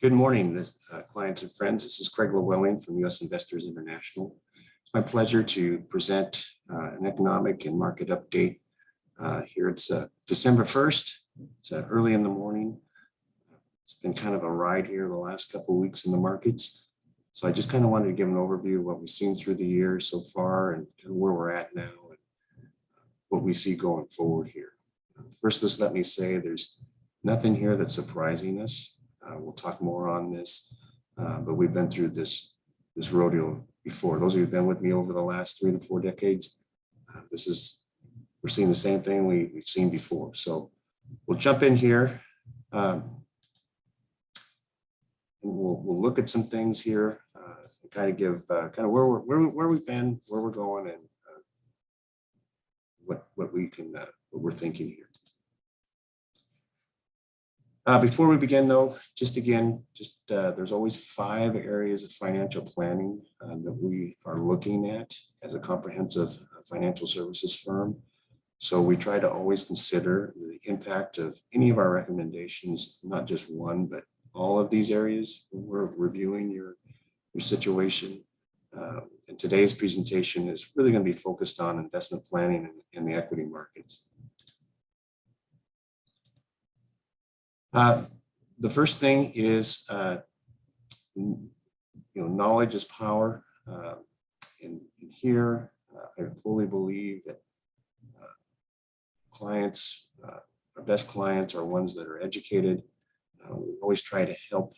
Good morning, clients and friends. This is Craig Llewellyn from U.S. Investors International. It's my pleasure to present an economic and market update. Here it's December 1st. It's early in the morning. It's been kind of a ride here the last couple of weeks in the markets. So I just kind of wanted to give an overview of what we've seen through the year so far and where we're at now and what we see going forward here. First, just let me say there's nothing here that's surprising us. We'll talk more on this, but we've been through this rodeo before. Those of you who've been with me over the last 3 to 4 decades, we're seeing the same thing we've seen before. So we'll jump in here. And we'll look at some things here, and kind of give kind of where we've been, where we're going, and what we're thinking here. Before we begin, though, there's always 5 areas of financial planning that we are looking at as a comprehensive financial services firm. So we try to always consider the impact of any of our recommendations, not just one, but all of these areas when we're reviewing your situation. And today's presentation is really going to be focused on investment planning in the equity markets. The first thing is, knowledge is power. And here, I fully believe that clients, our best clients are ones that are educated. We always try to help.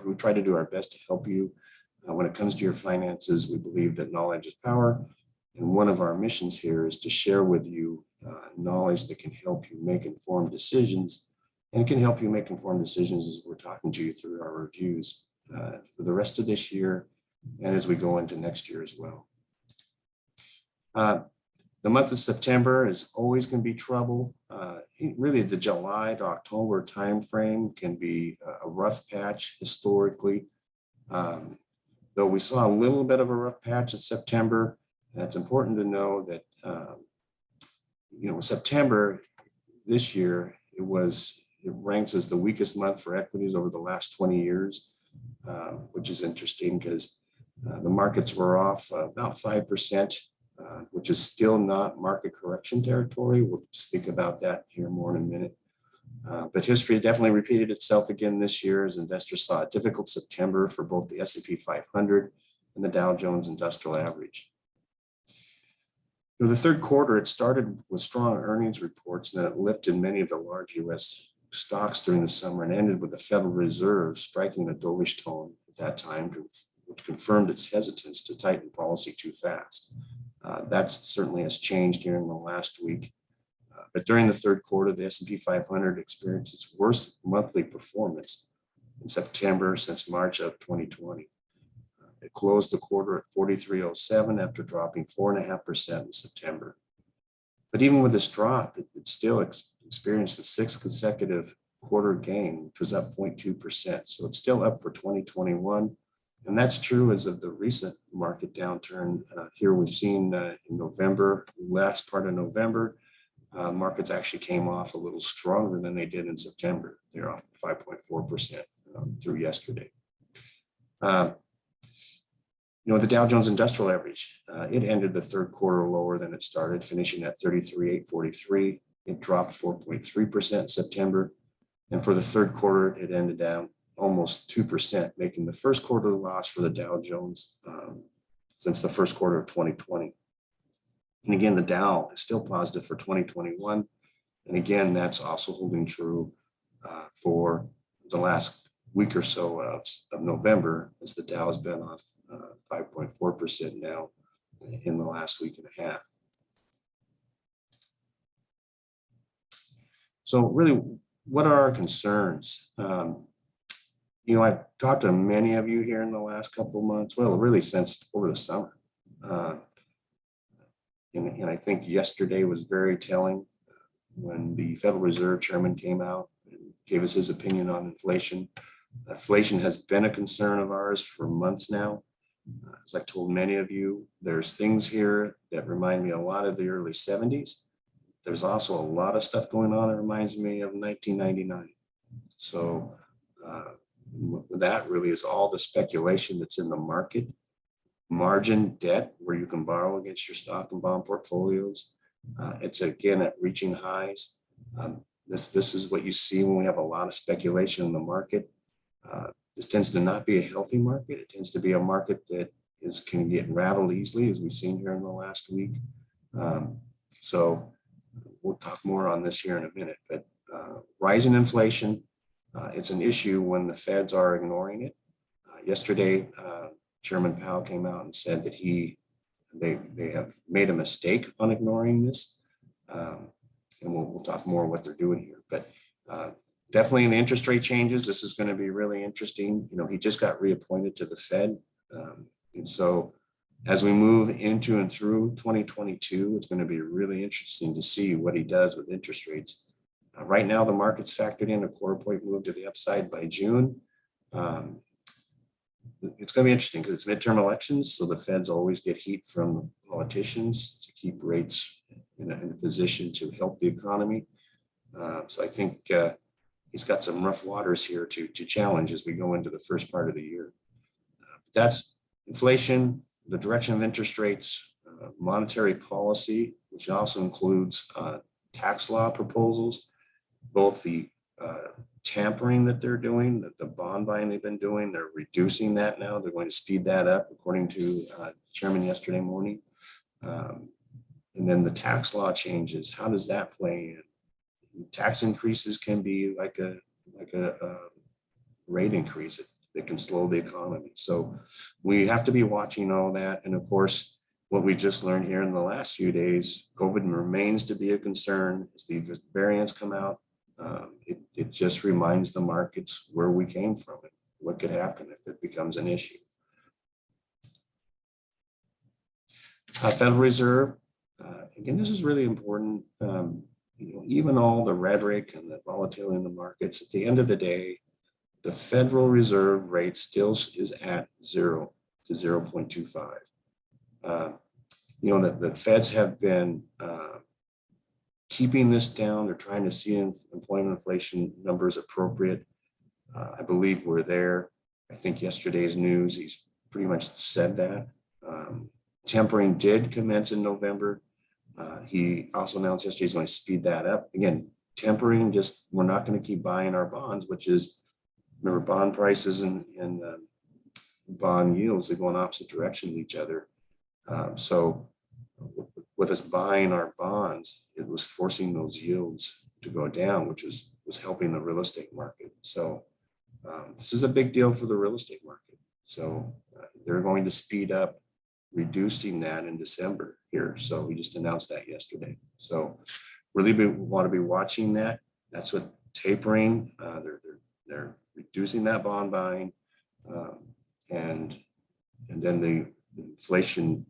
We try to do our best to help you. When it comes to your finances, we believe that knowledge is power. And one of our missions here is to share with you knowledge that can help you make informed decisions, and it can help you make informed decisions as we're talking to you through our reviews for the rest of this year and as we go into next year as well. The month of September is always going to be trouble. Really, the July to October timeframe can be a rough patch historically. Though we saw a little bit of a rough patch in September, and it's important to know that September this year it ranks as the weakest month for equities over the last 20 years, which is interesting because the markets were off about 5%, which is still not market correction territory. We'll speak about that here more in a minute. But history definitely repeated itself again this year as investors saw a difficult September for both the S&P 500 and the Dow Jones Industrial Average. The third quarter, it started with strong earnings reports, and it lifted many of the large U.S. stocks during the summer and ended with the Federal Reserve striking a dovish tone at that time, which confirmed its hesitance to tighten policy too fast. That certainly has changed here in the last week. But during the third quarter, the S&P 500 experienced its worst monthly performance in September since March of 2020. It closed the quarter at 4307 after dropping 4.5% in September. But even with this drop, it still experienced the 6th consecutive quarter gain, which was up 0.2%. So it's still up for 2021. And that's true as of the recent market downturn. Here we've seen in November, last part of November, markets actually came off a little stronger than they did in September. They're off 5.4% through yesterday. The Dow Jones Industrial Average, it ended the third quarter lower than it started, finishing at 33,843. It dropped 4.3% in September. And for the third quarter, it ended down almost 2%, making the first quarter loss for the Dow Jones since the first quarter of 2020. And again, the Dow is still positive for 2021. And again, that's also holding true for the last week or so of November, as the Dow has been off 5.4% now in the last week and a half. So really, what are our concerns? I've talked to many of you here in the last couple of months, well, really since over the summer. And I think yesterday was very telling when the Federal Reserve Chairman came out and gave us his opinion on inflation. Inflation has been a concern of ours for months now. As I've told many of you, there's things here that remind me a lot of the early 70s. There's also a lot of stuff going on that reminds me of 1999. So that really is all the speculation that's in the market. Margin debt, where you can borrow against your stock and bond portfolios. It's again at reaching highs. This is what you see when we have a lot of speculation in the market. This tends to not be a healthy market. It tends to be a market that can get rattled easily, as we've seen here in the last week. So we'll talk more on this here in a minute. But rising inflation, it's an issue when the Feds are ignoring it. Yesterday, Chairman Powell came out and said that they have made a mistake on ignoring this. And we'll talk more what they're doing here. But definitely in the interest rate changes, this is going to be really interesting. He just got reappointed to the Fed. And so as we move into and through 2022, it's going to be really interesting to see what he does with interest rates. Right now, the market's factored in a quarter point move to the upside by June. It's going to be interesting because it's midterm elections, so the Feds always get heat from politicians to keep rates in a position to help the economy. So I think he's got some rough waters here to challenge as we go into the first part of the year. That's inflation, the direction of interest rates, monetary policy, which also includes tax law proposals, both the tampering that they're doing, the bond buying they've been doing, they're reducing that now. They're going to speed that up, according to Chairman yesterday morning. And then the tax law changes. How does that play in? Tax increases can be like a rate increase that can slow the economy. So we have to be watching all that. And of course, what we just learned here in the last few days, COVID remains to be a concern as the variants come out. It just reminds the markets where we came from and what could happen if it becomes an issue. Federal Reserve, again, this is really important. Even all the rhetoric and the volatility in the markets, at the end of the day, the Federal Reserve rate still is at 0 to 0.25. The Feds have been keeping this down. They're trying to see employment inflation numbers appropriate. I believe we're there. I think yesterday's news, he's pretty much said that. Tempering did commence in November. He also announced yesterday he's going to speed that up. Again, tempering, just we're not going to keep buying our bonds, which is, remember, bond prices and bond yields, they go in opposite directions of each other. So with us buying our bonds, it was forcing those yields to go down, which was helping the real estate market. So this is a big deal for the real estate market. So they're going to speed up reducing that in December here. So we just announced that yesterday. So really want to be watching that. That's what tapering. They're reducing that bond buying, and then the inflation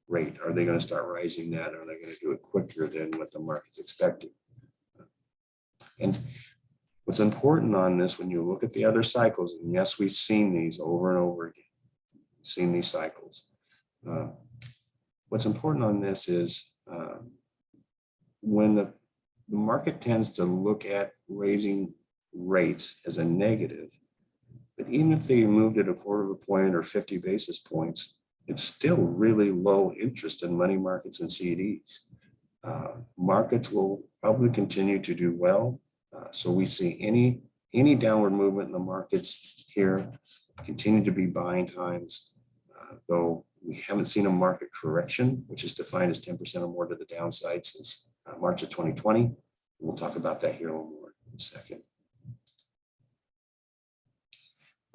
rate. Are they going to start rising that? Or are they going to do it quicker than what the market's expecting? And what's important on this, when you look at the other cycles, and yes, we've seen these over and over again, seen these cycles. What's important on this is when the market tends to look at raising rates as a negative, but even if they moved it a quarter of a point or 50 basis points, it's still really low interest in money markets and CDs. Markets will probably continue to do well. So we see any downward movement in the markets here continue to be buying times, though we haven't seen a market correction, which is defined as 10% or more to the downside since March of 2020. We'll talk about that here a little more in a second.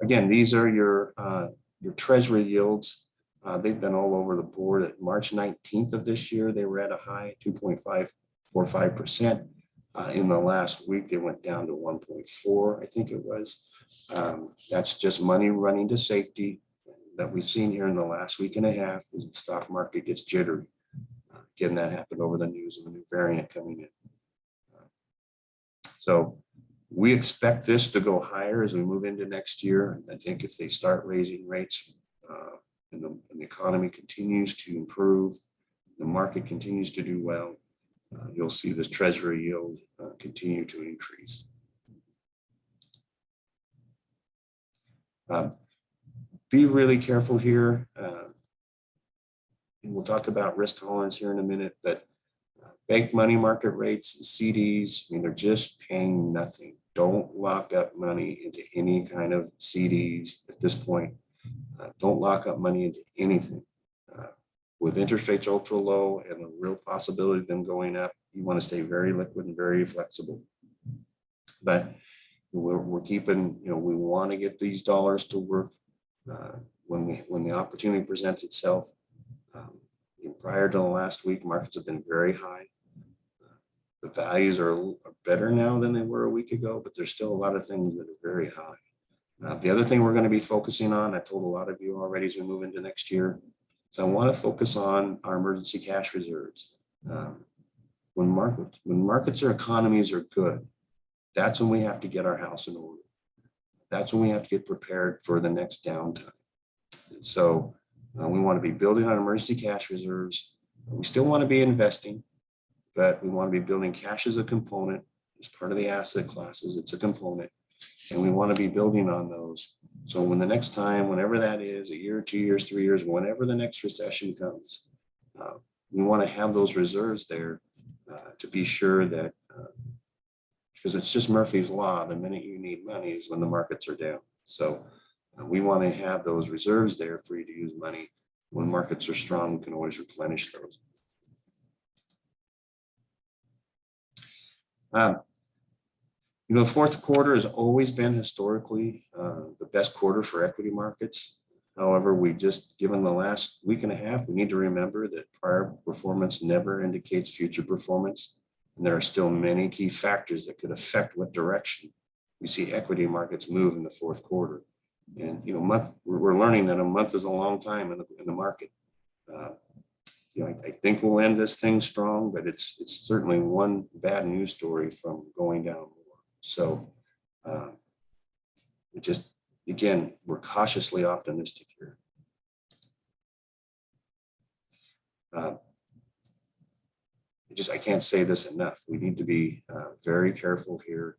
Again, these are your Treasury yields. They've been all over the board. At March 19th of this year, they were at a high 2.545%. In the last week, they went down to 1.4, I think it was. That's just money running to safety that we've seen here in the last week and a half as the stock market gets jittery. Again, that happened over the news of a new variant coming in. So we expect this to go higher as we move into next year. I think if they start raising rates and the economy continues to improve, the market continues to do well, you'll see this Treasury yield continue to increase. Be really careful here. And we'll talk about risk tolerance here in a minute, but bank money market rates, CDs, I mean, they're just paying nothing. Don't lock up money into any kind of CDs at this point. Don't lock up money into anything. With interest rates ultra low and the real possibility of them going up, you want to stay very liquid and very flexible. But we're keeping, we want to get these dollars to work when the opportunity presents itself. Prior to the last week, markets have been very high. The values are better now than they were a week ago, but there's still a lot of things that are very high. The other thing we're going to be focusing on, I told a lot of you already as we move into next year, so I want to focus on our emergency cash reserves. When markets or economies are good, that's when we have to get our house in order. That's when we have to get prepared for the next downtime. And so we want to be building on emergency cash reserves. We still want to be investing, but we want to be building cash as a component, as part of the asset classes. It's a component, and we want to be building on those. So when the next time, whenever that is, a year, 2 years, 3 years, whenever the next recession comes, we want to have those reserves there to be sure that, because it's just Murphy's Law, the minute you need money is when the markets are down. So we want to have those reserves there for you to use money. When markets are strong, we can always replenish those. The fourth quarter has always been historically the best quarter for equity markets. However, given the last week and a half, we need to remember that prior performance never indicates future performance. And there are still many key factors that could affect what direction we see equity markets move in the fourth quarter. And, we're learning that a month is a long time in the market. I think we'll end this thing strong, but it's certainly one bad news story from going down more. So again, we're cautiously optimistic here. I can't say this enough. We need to be very careful here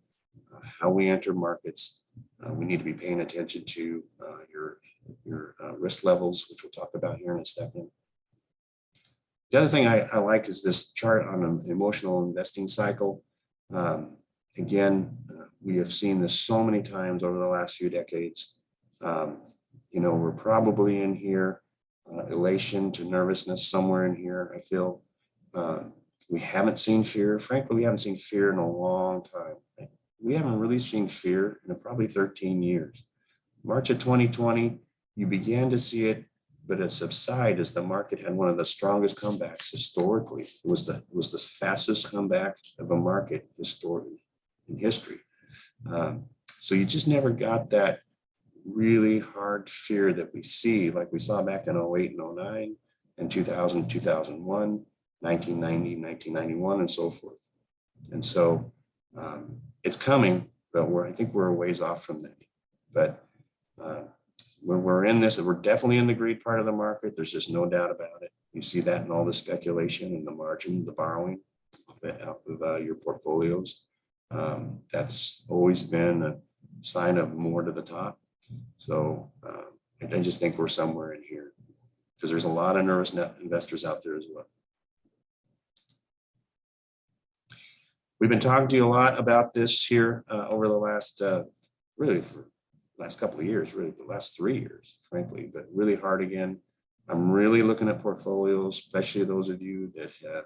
how we enter markets. We need to be paying attention to your risk levels, which we'll talk about here in a second. The other thing I like is this chart on an emotional investing cycle. Again, we have seen this so many times over the last few decades. We're probably in here, elation to nervousness, somewhere in here, I feel. We haven't seen fear. Frankly, we haven't seen fear in a long time. We haven't really seen fear in probably 13 years. March of 2020, you began to see it, but it subsided as the market had one of the strongest comebacks historically. It was the fastest comeback of a market historically in history. So you just never got that really hard fear that we see, like we saw back in 08 and 09 and 2000, 2001, 1990, 1991, and so forth. And so it's coming, but I think we're a ways off from that. But when we're in this, we're definitely in the greed part of the market. There's just no doubt about it. You see that in all the speculation and the margin, the borrowing out of your portfolios. That's always been a sign of more to the top. So I just think we're somewhere in here because there's a lot of nervous investors out there as well. We've been talking to you a lot about this here over the last, really for the last couple of years, really the last 3 years, frankly, but really hard again. I'm really looking at portfolios, especially those of you that have,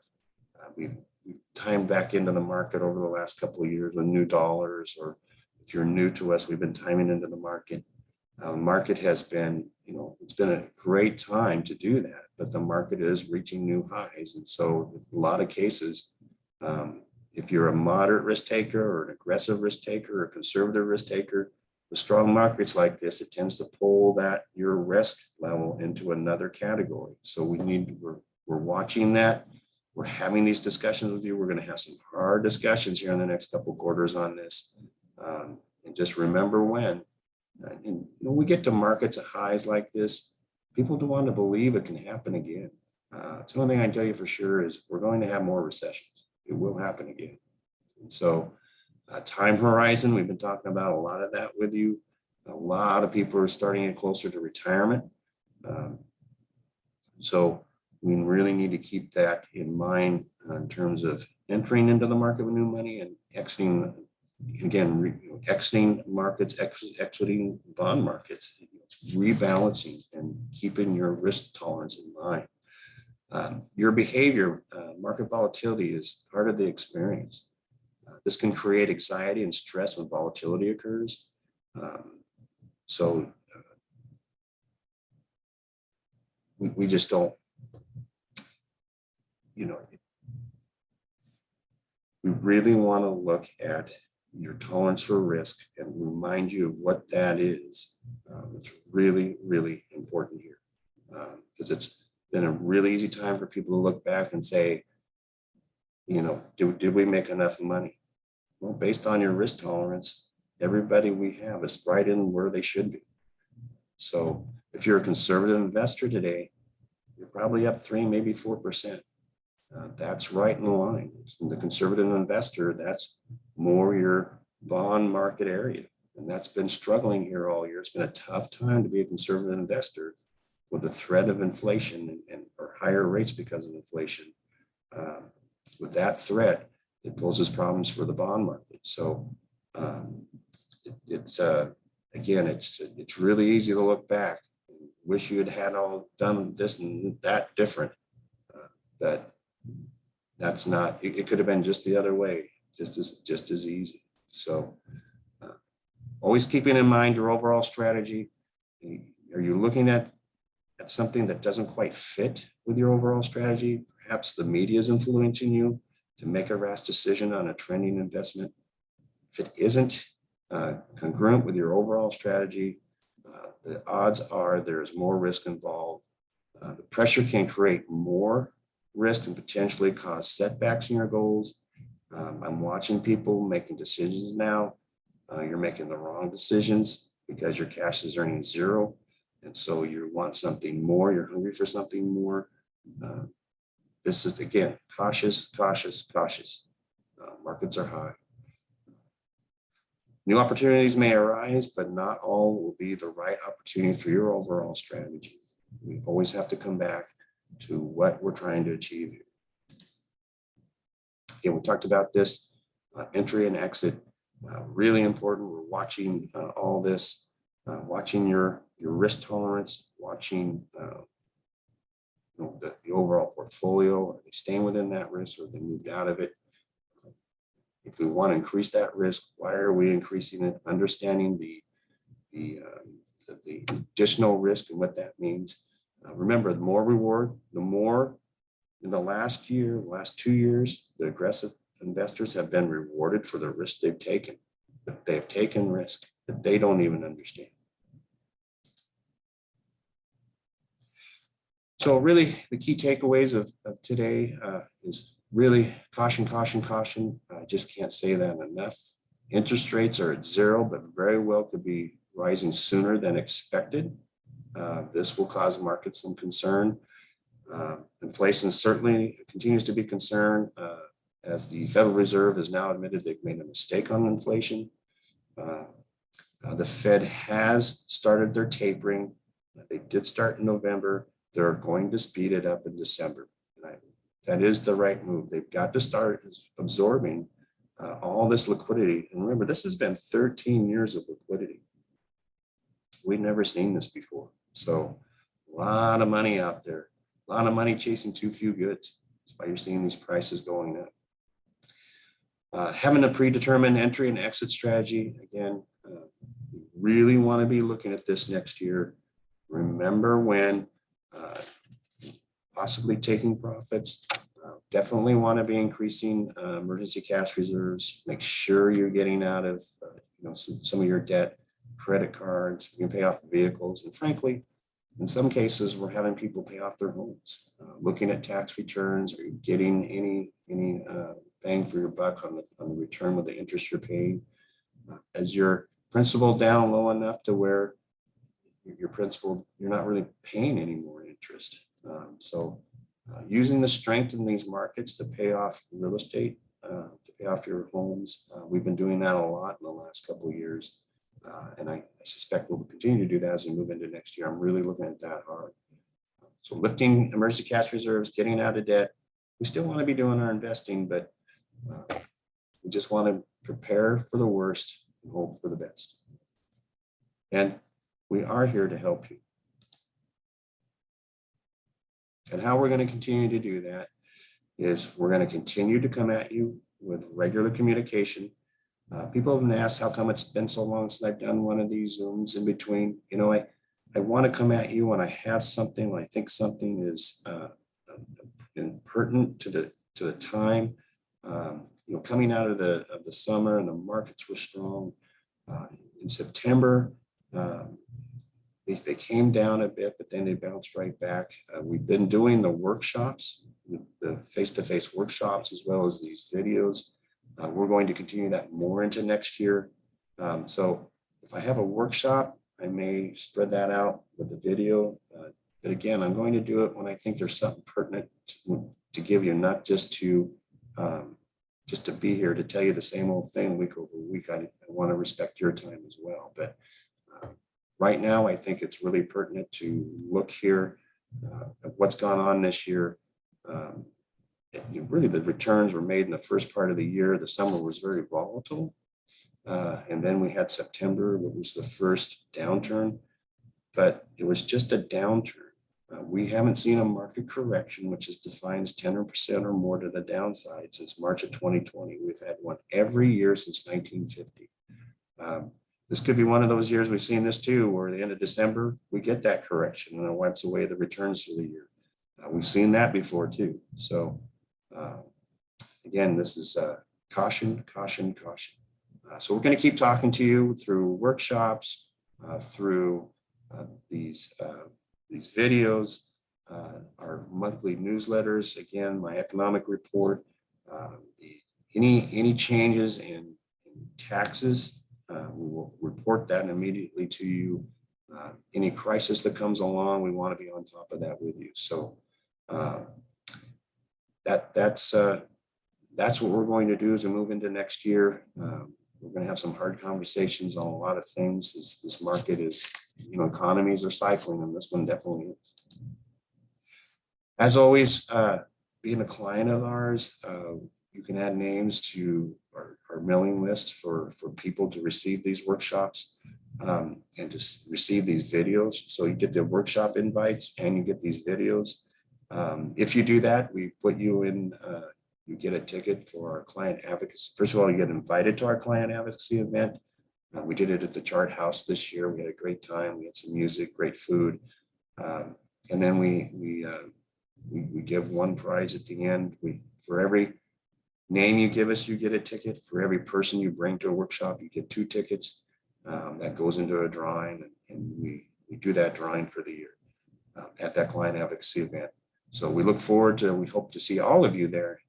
we've timed back into the market over the last couple of years with new dollars, or if you're new to us, we've been timing into the market. Market has been, it's been a great time to do that, but the market is reaching new highs. And so in a lot of cases, if you're a moderate risk taker or an aggressive risk taker or a conservative risk taker, the strong markets like this, it tends to pull your risk level into another category. So we're watching that. We're having these discussions with you. We're going to have some hard discussions here in the next couple of quarters on this. And just remember when we get to markets at highs like this, people don't want to believe it can happen again. It's the only thing I can tell you for sure is we're going to have more recessions. It will happen again. And so time horizon, we've been talking about a lot of that with you. A lot of people are starting to get closer to retirement. So we really need to keep that in mind in terms of entering into the market with new money and exiting, again, exiting markets, exiting bond markets, rebalancing and keeping your risk tolerance in mind. Your behavior, market volatility is part of the experience. This can create anxiety and stress when volatility occurs. So we just don't, we really want to look at your tolerance for risk and remind you of what that is. It's really, really important here, because it's been a really easy time for people to look back and say, did we make enough money? Well, based on your risk tolerance, everybody we have is right in where they should be. So if you're a conservative investor today, you're probably up 3, maybe 4%. That's right in line. And the conservative investor, that's more your bond market area. And that's been struggling here all year. It's been a tough time to be a conservative investor with the threat of inflation or higher rates because of inflation. With that threat, it poses problems for the bond market. So it's really easy to look back and wish you had all done this and that different. But that's not, it could have been just the other way, just as easy. So always keeping in mind your overall strategy. Are you looking at something that doesn't quite fit with your overall strategy? Perhaps the media is influencing you to make a rash decision on a trending investment. If it isn't congruent with your overall strategy, the odds are there's more risk involved. The pressure can create more risk and potentially cause setbacks in your goals. I'm watching people making decisions now. You're making the wrong decisions because your cash is earning 0. And so you want something more, you're hungry for something more. This is, again, cautious. Markets are high. New opportunities may arise, but not all will be the right opportunity for your overall strategy. We always have to come back to what we're trying to achieve here. Again, we talked about this, entry and exit, really important. We're watching all this, watching your risk tolerance, watching the overall portfolio. Are they staying within that risk, or have they moved out of it? If we want to increase that risk, why are we increasing it? Understanding the additional risk and what that means. Remember, the more reward, the more in the last 2 years, the aggressive investors have been rewarded for the risk they've taken. But they've taken risk that they don't even understand. So really, the key takeaways of today is really caution. I just can't say that enough. Interest rates are at 0, but very well could be rising sooner than expected. This will cause markets some concern. Inflation certainly continues to be a concern, as the Federal Reserve has now admitted they've made a mistake on inflation. The Fed has started their tapering. They did start in November. They're going to speed it up in December. That is the right move. They've got to start absorbing all this liquidity. And remember, this has been 13 years of liquidity. We've never seen this before. So a lot of money out there, a lot of money chasing too few goods. That's why you're seeing these prices going up. Having a predetermined entry and exit strategy, again, we really want to be looking at this next year. Remember when possibly taking profits. Definitely want to be increasing emergency cash reserves. Make sure you're getting out of some of your debt, credit cards. You can pay off vehicles, and frankly, in some cases, we're having people pay off their homes. Looking at tax returns, are you getting any bang for your buck on the return with the interest you're paying? As your principal down low enough to where your principal, you're not really paying any more interest. Using the strength in these markets to pay off real estate, to pay off your homes. We've been doing that a lot in the last couple of years. And I suspect we'll continue to do that as we move into next year. I'm really looking at that hard. So lifting emergency cash reserves, getting out of debt. We still want to be doing our investing, but we just want to prepare for the worst and hope for the best. And we are here to help you. And how we're going to continue to do that is we're going to continue to come at you with regular communication. People have been asked how come it's been so long since I've done one of these Zooms in between. You know, I want to come at you when I have something, when I think something is pertinent to the time. You know, coming out of the summer and the markets were strong. In September, they came down a bit, but then they bounced right back. We've been doing the workshops, the face-to-face workshops, as well as these videos. We're going to continue that more into next year. So if I have a workshop, I may spread that out with the video. But again, I'm going to do it when I think there's something pertinent to give you, not just to be here to tell you the same old thing week over week. I want to respect your time as well. But right now, I think it's really pertinent to look here at what's gone on this year. Really, the returns were made in the first part of the year. The summer was very volatile. And then we had September, that was the first downturn, but it was just a downturn. We haven't seen a market correction, which is defined as 10% or more to the downside since March of 2020. We've had one every year since 1950. This could be one of those years we've seen this too, where at the end of December, we get that correction and it wipes away the returns for the year. We've seen that before too. So again, this is caution, caution, caution. So we're going to keep talking to you through workshops, through these videos, our monthly newsletters. Again, my economic report, any changes in taxes, we will report that immediately to you. Any crisis that comes along, we want to be on top of that with you. So that's what we're going to do as we move into next year. We're going to have some hard conversations on a lot of things. This market is, you know, economies are cycling, and this one definitely is. As always, being a client of ours, you can add names to our mailing list for people to receive these workshops and to receive these videos. So you get the workshop invites and you get these videos. If you do that, we put you in, you get a ticket for our client advocacy. First of all, you get invited to our client advocacy event. We did it at the Chart House this year. We had a great time. We had some music, great food. And then we give one prize at the end. For every name you give us, you get a ticket. For every person you bring to a workshop, you get 2 tickets. That goes into a drawing, and we do that drawing for the year at that client advocacy event. So we look forward to, we hope to see all of you there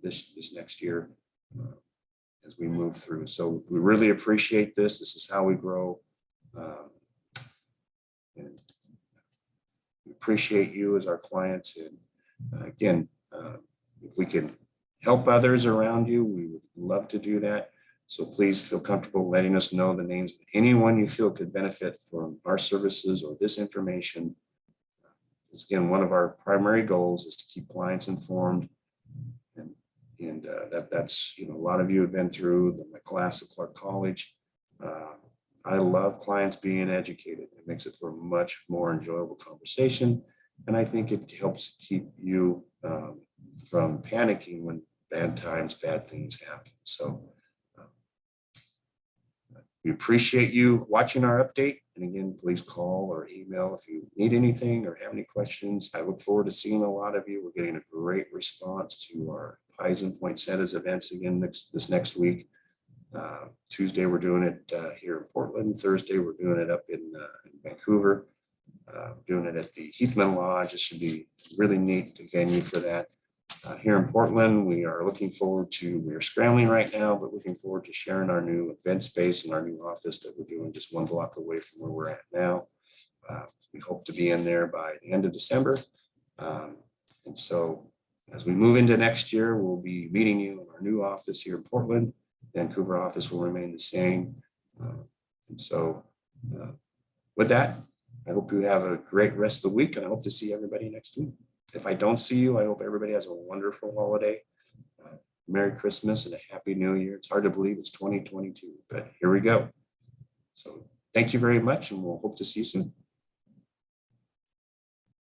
this next year as we move through. So we really appreciate this. This is how we grow. And we appreciate you as our clients. And again, if we can help others around you, we would love to do that. So please feel comfortable letting us know the names of anyone you feel could benefit from our services or this information. Because again, one of our primary goals is to keep clients informed. And that's, you know, a lot of you have been through my class at Clark College. I love clients being educated. It makes it for a much more enjoyable conversation. And I think it helps keep you from panicking when bad things happen. So we appreciate you watching our update. And again, please call or email if you need anything or have any questions. I look forward to seeing a lot of you. We're getting a great response to our Pies and Poinsettias events again this next week. Tuesday, we're doing it here in Portland. Thursday, we're doing it up in Vancouver. Doing it at the Heathman Lodge. It should be a really neat venue for that. Here in Portland, we are scrambling right now, but looking forward to sharing our new event space and our new office that we're doing just 1 block away from where we're at now. We hope to be in there by the end of December. And so as we move into next year, we'll be meeting you in our new office here in Portland. Vancouver office will remain the same. And so with that, I hope you have a great rest of the week, and I hope to see everybody next week. If I don't see you, I hope everybody has a wonderful holiday. Merry Christmas and a Happy New Year. It's hard to believe it's 2022, but here we go. So thank you very much, and we'll hope to see you soon.